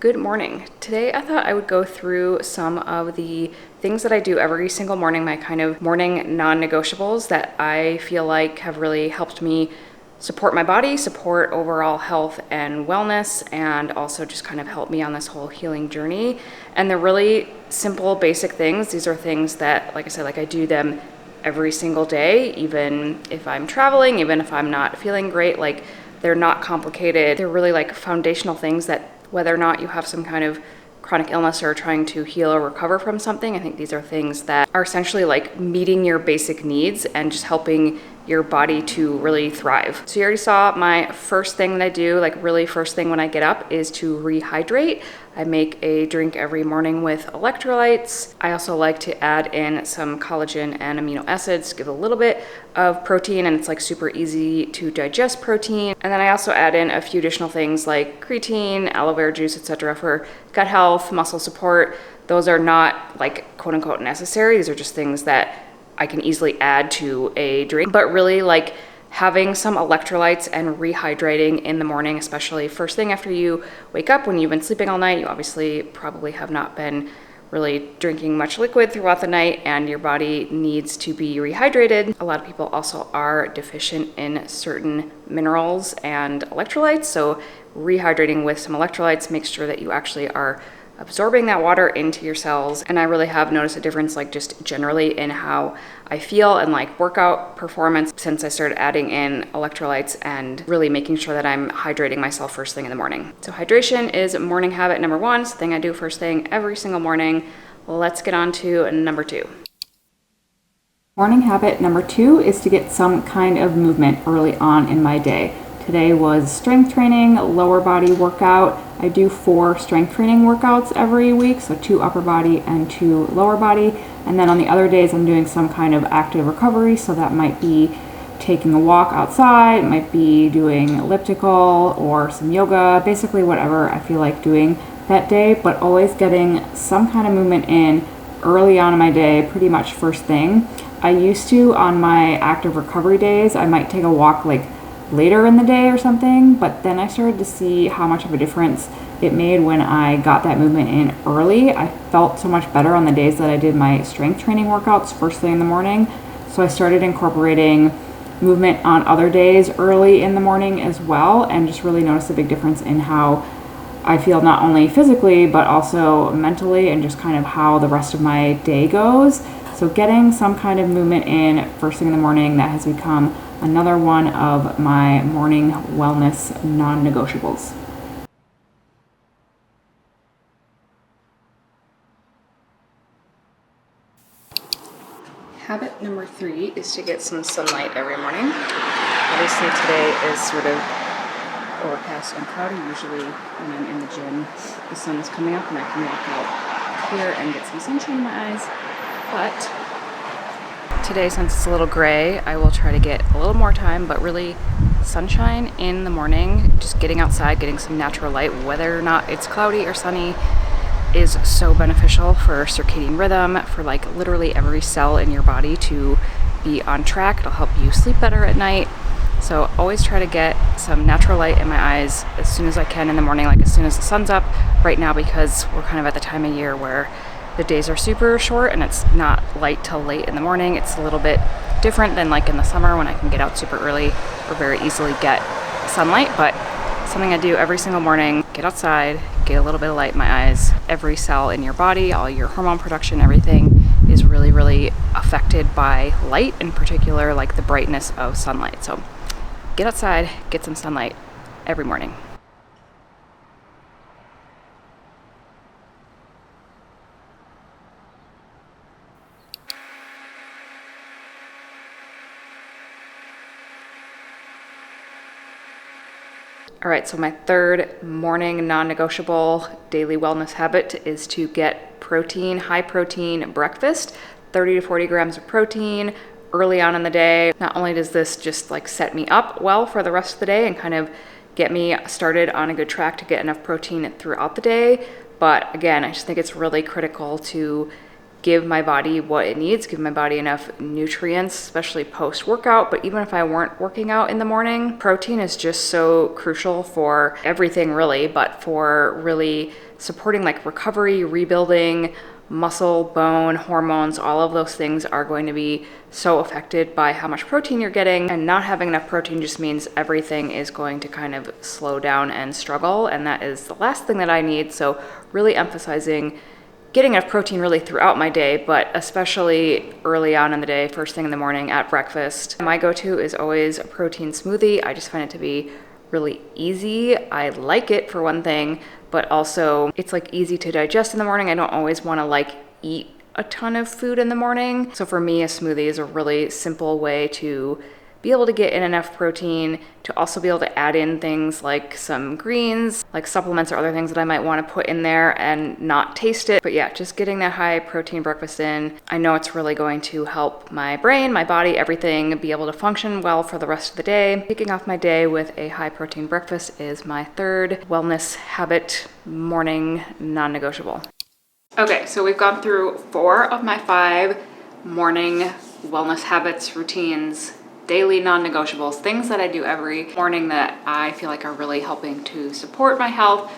Good morning. Today I thought I would go through some of the things that I do every single morning, my kind of morning non-negotiables that I feel like have really helped me support my body, support overall health and wellness, and also just kind of help me on this whole healing journey. And they're really simple, basic things. These are things that, like I said, I do them every single day, even if I'm traveling, even if I'm not feeling great. They're not complicated. They're really foundational things that whether or not you have some kind of chronic illness or trying to heal or recover from something, I think these are things that are essentially meeting your basic needs and just helping your body to really thrive. So you already saw my first thing that I do, really first thing when I get up, is to rehydrate. I make a drink every morning with electrolytes. I also like to add in some collagen and amino acids, give a little bit of protein, and it's super easy to digest protein. And then I also add in a few additional things like creatine, aloe vera juice, etc. for gut health, muscle support. Those are not quote unquote necessary. These are just things that I can easily add to a drink, but really having some electrolytes and rehydrating in the morning, especially first thing after you wake up when you've been sleeping all night. You obviously probably have not been really drinking much liquid throughout the night, and your body needs to be rehydrated. A lot of people also are deficient in certain minerals and electrolytes, so rehydrating with some electrolytes makes sure that you actually are absorbing that water into your cells. And I really have noticed a difference just generally in how I feel and workout performance since I started adding in electrolytes and really making sure that I'm hydrating myself first thing in the morning. So hydration is morning habit number one. It's the thing I do first thing every single morning. Let's get on to number two. Morning habit number two is to get some kind of movement early on in my day. Today was strength training, lower body workout. I do 4 strength training workouts every week, so 2 upper body and 2 lower body. And then on the other days, I'm doing some kind of active recovery, so that might be taking a walk outside, might be doing elliptical or some yoga, basically whatever I feel like doing that day, but always getting some kind of movement in early on in my day, pretty much first thing. I used to, on my active recovery days, I might take a walk later in the day or something, but then I started to see how much of a difference it made when I got that movement in early. I felt so much better on the days that I did my strength training workouts first thing in the morning, so I started incorporating movement on other days early in the morning as well, and just really noticed a big difference in how I feel, not only physically but also mentally, and just kind of how the rest of my day goes. So getting some kind of movement in first thing in the morning, that has become another one of my morning wellness non-negotiables. Habit number 3 is to get some sunlight every morning. Obviously today is sort of overcast and cloudy. Usually when I'm in the gym, the sun is coming up and I can walk out here and get some sunshine in my eyes. But today, since it's a little gray, I will try to get a little more time, but really sunshine in the morning, just getting outside, getting some natural light, whether or not it's cloudy or sunny, is so beneficial for circadian rhythm, for literally every cell in your body to be on track. It'll help you sleep better at night. So always try to get some natural light in my eyes as soon as I can in the morning, as soon as the sun's up. Right now, because we're kind of at the time of year where the days are super short and it's not light till late in the morning. It's a little bit different than in the summer when I can get out super early or very easily get sunlight, but something I do every single morning. Get outside, get a little bit of light in my eyes. Every cell in your body, all your hormone production, everything is really, really affected by light, in particular the brightness of sunlight. So get outside, get some sunlight every morning. All right, so my third morning non-negotiable daily wellness habit is to get protein, high protein breakfast, 30 to 40 grams of protein early on in the day. Not only does this just set me up well for the rest of the day and kind of get me started on a good track to get enough protein throughout the day, but again, I just think it's really critical to give my body what it needs, give my body enough nutrients, especially post-workout. But even if I weren't working out in the morning, protein is just so crucial for everything really, but for really supporting like recovery, rebuilding, muscle, bone, hormones, all of those things are going to be so affected by how much protein you're getting. And not having enough protein just means everything is going to kind of slow down and struggle. And that is the last thing that I need. So really emphasizing getting enough protein really throughout my day, but especially early on in the day, first thing in the morning at breakfast. My go-to is always a protein smoothie. I just find it to be really easy. I like it for one thing, but also it's like easy to digest in the morning. I don't always want to like eat a ton of food in the morning. So for me, a smoothie is a really simple way to be able to get in enough protein, to also be able to add in things like some greens, like supplements or other things that I might want to put in there and not taste it. But yeah, just getting that high protein breakfast in, I know it's really going to help my brain, my body, everything be able to function well for the rest of the day. Kicking off my day with a high protein breakfast is my third wellness habit, morning non-negotiable. Okay, so we've gone through 4 of my 5 morning wellness habits, routines, daily non-negotiables, things that I do every morning that I feel like are really helping to support my health,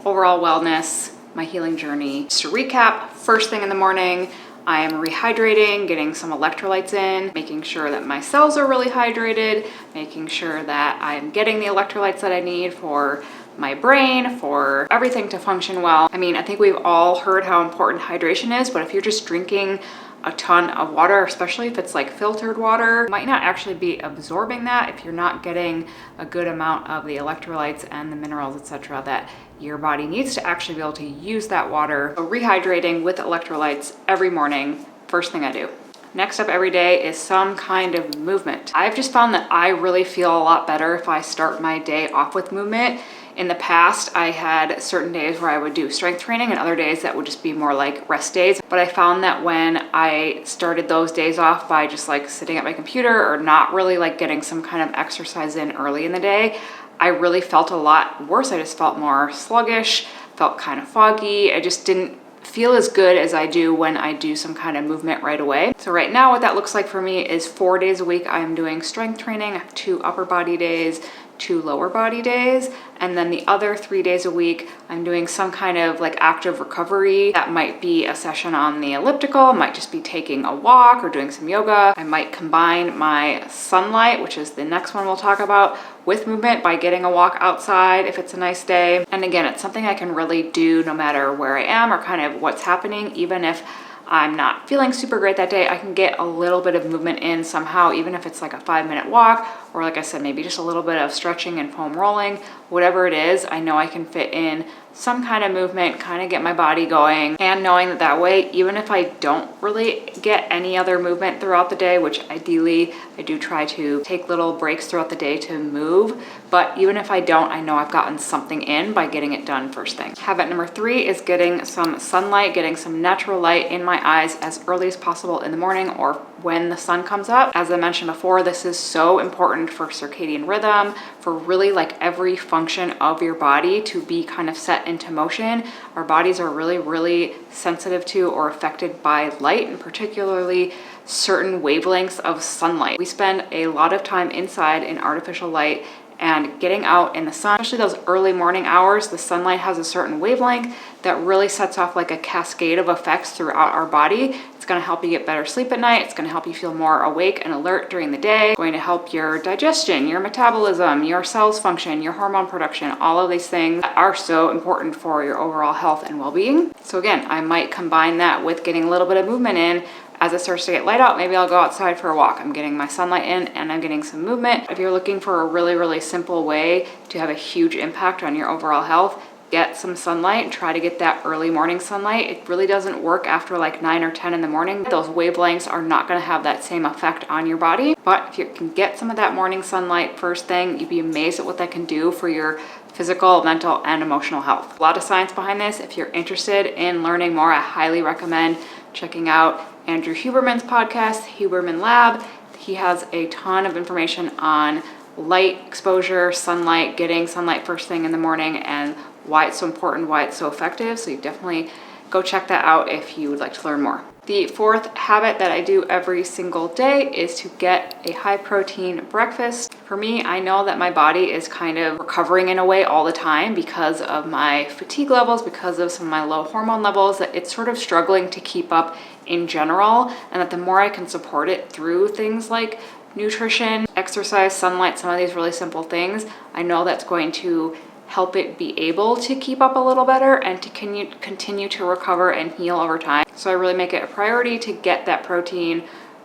overall wellness, my healing journey. Just to recap, first thing in the morning, I am rehydrating, getting some electrolytes in, making sure that my cells are really hydrated, making sure that I'm getting the electrolytes that I need for my brain, for everything to function well. I mean, I think we've all heard how important hydration is, but if you're just drinking a ton of water, especially if it's like filtered water, you might not actually be absorbing that if you're not getting a good amount of the electrolytes and the minerals, etc., that your body needs to actually be able to use that water. So rehydrating with electrolytes every morning, first thing I do. Next up every day is some kind of movement. I've just found that I really feel a lot better if I start my day off with movement. In the past, I had certain days where I would do strength training and other days that would just be more like rest days. But I found that when I started those days off by just like sitting at my computer or not really like getting some kind of exercise in early in the day, I really felt a lot worse. I just felt more sluggish, felt kind of foggy. I just didn't feel as good as I do when I do some kind of movement right away. So right now what that looks like for me is 4 days a week I'm doing strength training. I have 2 upper body days, 2 lower body days, and then the other 3 days a week I'm doing some kind of like active recovery. That might be a session on the elliptical, might just be taking a walk or doing some yoga. I might combine my sunlight, which is the next one we'll talk about, with movement by getting a walk outside if it's a nice day. And again, it's something I can really do no matter where I am or kind of what's happening. Even if I'm not feeling super great that day, I can get a little bit of movement in somehow, even if it's like a 5-minute walk, or like I said, maybe just a little bit of stretching and foam rolling, whatever it is, I know I can fit in some kind of movement, kind of get my body going. And knowing that that way, even if I don't really get any other movement throughout the day, which ideally I do try to take little breaks throughout the day to move, but even if I don't, I know I've gotten something in by getting it done first thing. Habit number 3 is getting some sunlight, getting some natural light in my eyes as early as possible in the morning or when the sun comes up. As I mentioned before, this is so important for circadian rhythm, for really like every function of your body to be kind of set into motion. Our bodies are really, really sensitive to or affected by light, and particularly certain wavelengths of sunlight. We spend a lot of time inside in artificial light, and getting out in the sun, especially those early morning hours, the sunlight has a certain wavelength that really sets off like a cascade of effects throughout our body. It's going to help you get better sleep at night. It's going to help you feel more awake and alert during the day. It's going to help your digestion, your metabolism, your cells function, your hormone production, all of these things that are so important for your overall health and well-being. So again, I might combine that with getting a little bit of movement in. As it starts to get light out, maybe I'll go outside for a walk. I'm getting my sunlight in and I'm getting some movement. If you're looking for a really, really simple way to have a huge impact on your overall health, get some sunlight and try to get that early morning sunlight. It really doesn't work after like 9 or 10 in the morning. Those wavelengths are not going to have that same effect on your body. But if you can get some of that morning sunlight first thing, you'd be amazed at what that can do for your physical, mental, and emotional health. A lot of science behind this. If you're interested in learning more, I highly recommend checking out Andrew Huberman's podcast, Huberman Lab. He has a ton of information on light exposure, sunlight, getting sunlight first thing in the morning, and why it's so important, why it's so effective. So you definitely go check that out if you would like to learn more. The fourth habit that I do every single day is to get a high protein breakfast. For me, I know that my body is kind of recovering in a way all the time because of my fatigue levels, because of some of my low hormone levels, that it's sort of struggling to keep up in general, and that the more I can support it through things like nutrition, exercise, sunlight, some of these really simple things, I know that's going to help it be able to keep up a little better and to continue to recover and heal over time. So I really make it a priority to get that protein,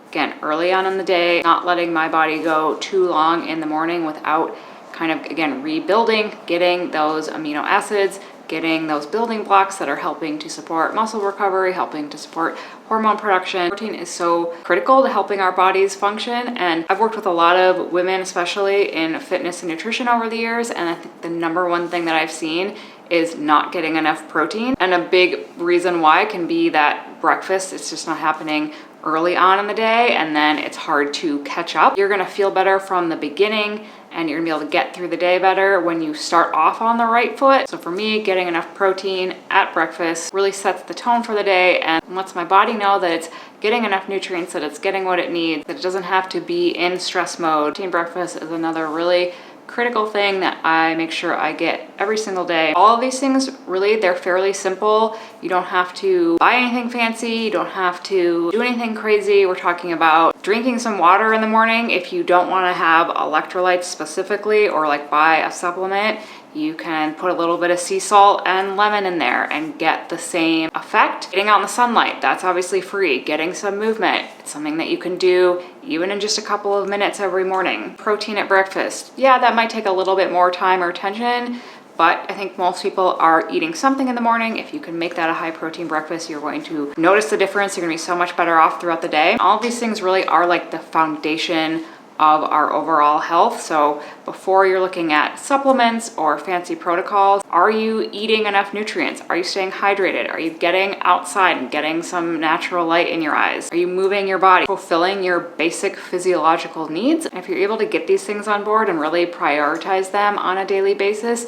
again, early on in the day, not letting my body go too long in the morning without kind of, again, rebuilding, getting those amino acids, getting those building blocks that are helping to support muscle recovery, helping to support hormone production. Protein is so critical to helping our bodies function, and I've worked with a lot of women, especially in fitness and nutrition over the years, and I think the number one thing that I've seen is not getting enough protein. And a big reason why can be that breakfast, it's just not happening early on in the day, and then it's hard to catch up. You're gonna feel better from the beginning, and you're gonna be able to get through the day better when you start off on the right foot. So for me, getting enough protein at breakfast really sets the tone for the day and lets my body know that it's getting enough nutrients, that it's getting what it needs, that it doesn't have to be in stress mode. Protein breakfast is another really critical thing that I make sure I get every single day. All of these things, really, they're fairly simple. You don't have to buy anything fancy. You don't have to do anything crazy. We're talking about drinking some water in the morning. If you don't want to have electrolytes specifically, or like buy a supplement, you can put a little bit of sea salt and lemon in there and get the same effect. Getting out in the sunlight, that's obviously free. Getting some movement, it's something that you can do even in just a couple of minutes every morning. Protein at breakfast, yeah, that might take a little bit more time or attention, but I think most people are eating something in the morning. If you can make that a high protein breakfast, you're going to notice the difference. You're gonna be so much better off throughout the day. All of these things really are like the foundation of our overall health. So before you're looking at supplements or fancy protocols, are you eating enough nutrients? Are you staying hydrated? Are you getting outside and getting some natural light in your eyes? Are you moving your body, fulfilling your basic physiological needs? And if you're able to get these things on board and really prioritize them on a daily basis,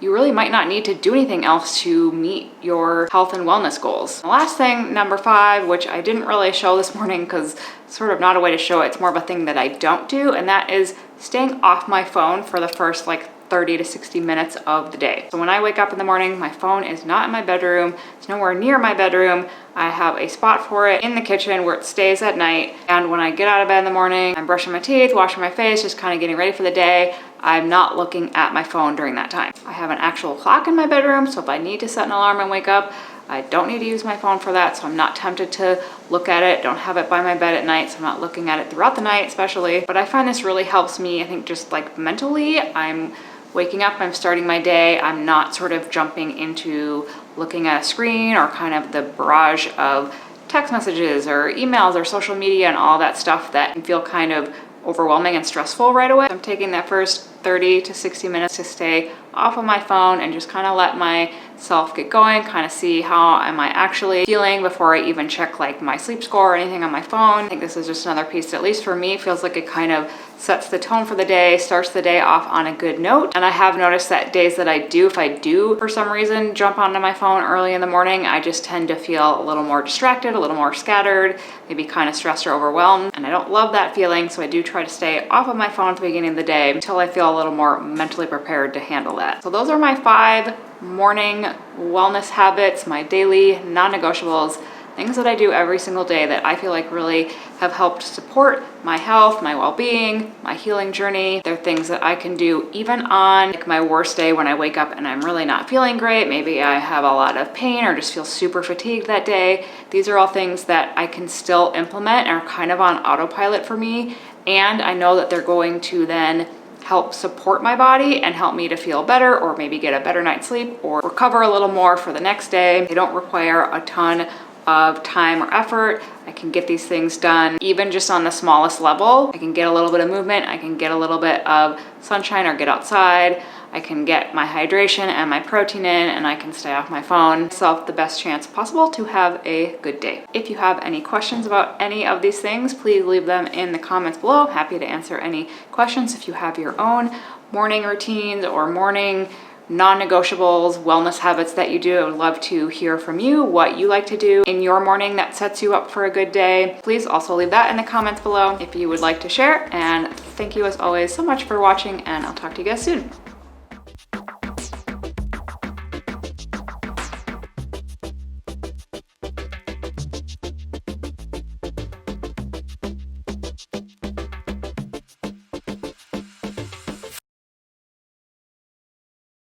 you really might not need to do anything else to meet your health and wellness goals. The last thing, number 5, which I didn't really show this morning because it's sort of not a way to show it, it's more of a thing that I don't do, and that is staying off my phone for the first 30 to 60 minutes of the day. So when I wake up in the morning, my phone is not in my bedroom, it's nowhere near my bedroom. I have a spot for it in the kitchen where it stays at night. And when I get out of bed in the morning, I'm brushing my teeth, washing my face, just kind of getting ready for the day, I'm not looking at my phone during that time. I have an actual clock in my bedroom, so if I need to set an alarm and wake up, I don't need to use my phone for that, so I'm not tempted to look at it. Don't have it by my bed at night, so I'm not looking at it throughout the night especially. But I find this really helps me, I think, just mentally. I'm waking up, I'm starting my day, I'm not sort of jumping into looking at a screen or kind of the barrage of text messages or emails or social media and all that stuff that can feel kind of overwhelming and stressful right away. I'm taking that first 30 to 60 minutes to stay off of my phone and just kind of let myself get going, kind of see how am I actually feeling before I even check my sleep score or anything on my phone. I think this is just another piece that, at least for me, feels like it kind of sets the tone for the day, starts the day off on a good note. And I have noticed that days that if I do for some reason jump onto my phone early in the morning, I just tend to feel a little more distracted, a little more scattered, maybe kind of stressed or overwhelmed. And I don't love that feeling, so I do try to stay off of my phone at the beginning of the day until I feel a little more mentally prepared to handle that. So those are my 5 morning wellness habits, my daily non-negotiables, things that I do every single day that I feel like really have helped support my health, my well-being, my healing journey. They're things that I can do even on my worst day when I wake up and I'm really not feeling great. Maybe I have a lot of pain or just feel super fatigued that day. These are all things that I can still implement and are kind of on autopilot for me. And I know that they're going to then help support my body and help me to feel better, or maybe get a better night's sleep or recover a little more for the next day. They don't require a ton of time or effort. I can get these things done even just on the smallest level. I can get a little bit of movement, I can get a little bit of sunshine or get outside, I can get my hydration and my protein in, and I can stay off my phone. Myself the best chance possible to have a good day. If you have any questions about any of these things, please leave them in the comments below. Happy to answer any questions if you have your own morning routines or morning non-negotiables, wellness habits that you do. I would love to hear from you, what you like to do in your morning that sets you up for a good day. Please also leave that in the comments below if you would like to share. And thank you as always so much for watching, and I'll talk to you guys soon.